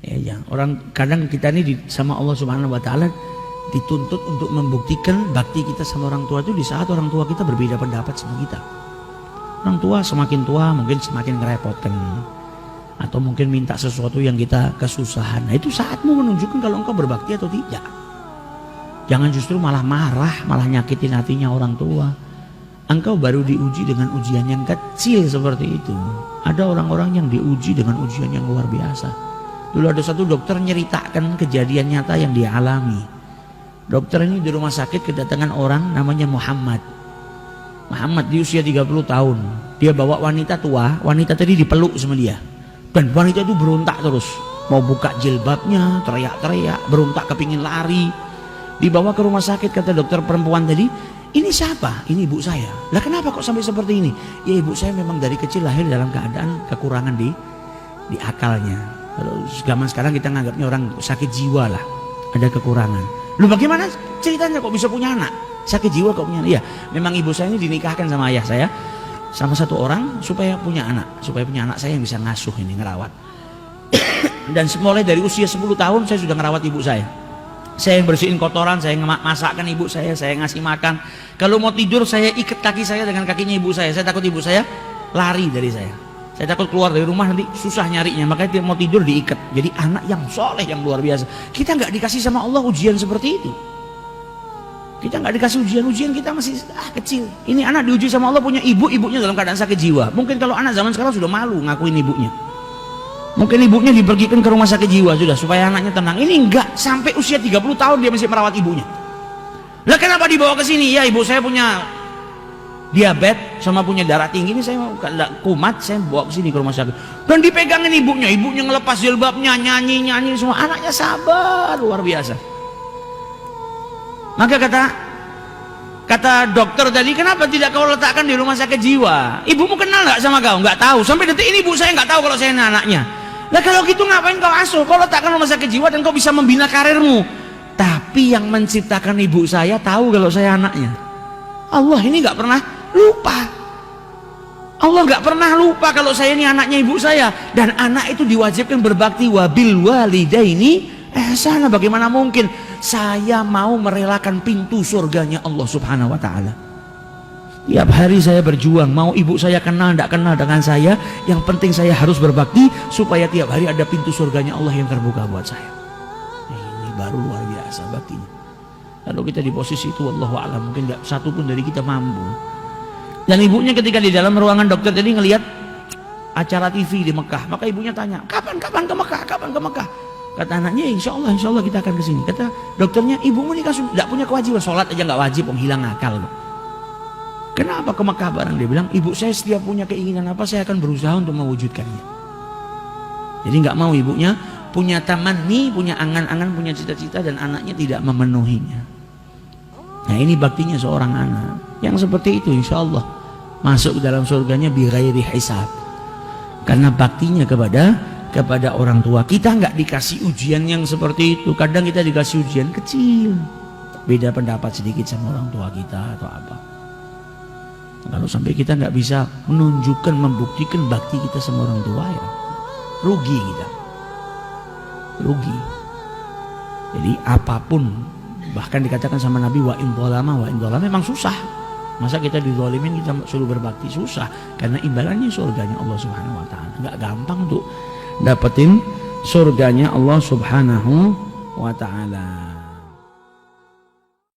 Ya, orang kadang kita ini sama Allah Subhanahu wa taala dituntut untuk membuktikan bakti kita sama orang tua itu di saat orang tua kita berbeda pendapat sama kita. Orang tua semakin tua mungkin semakin ngerepotkan, atau mungkin minta sesuatu yang kita kesusahan. Nah, itu saatmu menunjukkan kalau engkau berbakti atau tidak. Jangan justru malah marah, malah nyakitin hatinya orang tua. Engkau baru diuji dengan ujian yang kecil seperti itu. Ada orang-orang yang diuji dengan ujian yang luar biasa. Dulu ada satu dokter nyeritakan kejadian nyata yang dia alami. Dokter ini di rumah sakit kedatangan orang namanya Muhammad. Muhammad di usia 30 tahun. Dia bawa wanita tua, wanita tadi dipeluk sama dia. Dan wanita itu berontak terus. Mau buka jilbabnya, teriak-teriak, berontak kepingin lari. Dibawa ke rumah sakit, kata dokter perempuan tadi, ini siapa? Ini ibu saya. Lah kenapa kok sampai seperti ini? Ya ibu saya memang dari kecil lahir dalam keadaan kekurangan di akalnya. Kalau zaman sekarang kita nganggapnya orang sakit jiwa lah, ada kekurangan. Lu bagaimana ceritanya kok bisa punya anak? Sakit jiwa kok punya anak? Iya, memang ibu saya ini dinikahkan sama ayah saya, sama satu orang supaya punya anak saya yang bisa ngasuh ini, ngerawat. Dan mulai dari usia 10 tahun saya sudah ngerawat ibu saya. Saya yang bersihin kotoran, saya masakkan ibu saya ngasih makan. Kalau mau tidur saya ikat kaki saya dengan kakinya ibu saya takut ibu saya lari dari saya. Saya takut keluar dari rumah nanti susah nyarinya, makanya dia mau tidur diikat. Jadi anak yang soleh, yang luar biasa. Kita nggak dikasih sama Allah ujian seperti itu. Kita nggak dikasih ujian kita masih kecil. Ini anak diuji sama Allah punya ibunya dalam keadaan sakit jiwa. Mungkin kalau anak zaman sekarang sudah malu ngakuin ibunya. Mungkin ibunya dipergikan ke rumah sakit jiwa sudah supaya anaknya tenang. Ini enggak, sampai usia 30 tahun dia masih merawat ibunya. Lah kenapa dibawa ke sini? Ya ibu saya punya diabetes sama punya darah tinggi, ini saya kumat, saya bawa ke sini ke rumah sakit. Dan dipegangin ibunya ngelepas jilbabnya, nyanyi semua. Anaknya sabar luar biasa. Maka kata dokter tadi, kenapa tidak kau letakkan di rumah sakit jiwa? Ibumu kenal nggak sama kau? Nggak tahu. Sampai detik ini ibu saya nggak tahu kalau saya ini anaknya. Lah kalau gitu ngapain kau asuh? Kau letakkan rumah sakit jiwa dan kau bisa membina karirmu. Tapi yang menciptakan ibu saya tahu kalau saya anaknya. Allah ini nggak pernah lupa. Allah nggak pernah lupa kalau saya ini anaknya ibu saya. Dan anak itu diwajibkan berbakti, wabil walidaini ihsana. Bagaimana mungkin saya mau merelakan pintu surganya Allah Subhanahu wa taala? Tiap hari saya berjuang, mau ibu saya kenal tidak kenal dengan saya, yang penting saya harus berbakti supaya tiap hari ada pintu surganya Allah yang terbuka buat saya. Ini baru luar biasa baktinya. Kalau kita di posisi itu, wallahu a'lam, mungkin nggak satu pun dari kita mampu. Dan ibunya ketika di dalam ruangan dokter tadi ngelihat acara TV di Mekah, maka ibunya tanya, kapan ke Mekah? Kapan ke Mekah? Kata anaknya, insya Allah kita akan ke sini. Kata dokternya, ibumu ini kan tidak punya kewajiban, sholat aja nggak wajib, hilang akal. Kenapa ke Mekah bareng? Dia bilang, ibu saya setiap punya keinginan apa, saya akan berusaha untuk mewujudkannya. Jadi nggak mau ibunya punya tamanni, punya angan-angan, punya cita-cita, dan anaknya tidak memenuhinya. Nah ini baktinya seorang anak yang seperti itu, insya Allah masuk ke dalam surganya bi ghairi hisab, karena baktinya kepada orang tua. Kita nggak dikasih ujian yang seperti itu. Kadang kita dikasih ujian kecil, beda pendapat sedikit sama orang tua kita atau apa. Kalau sampai kita nggak bisa menunjukkan, membuktikan bakti kita sama orang tua, ya rugi kita, rugi. Jadi apapun, bahkan dikatakan sama Nabi, wa in dhalama memang susah. Masa kita dizalimin kita suruh berbakti? Susah, karena imbalannya surganya Allah Subhanahu wa taala. Nggak gampang untuk dapetin surganya Allah Subhanahu wa taala.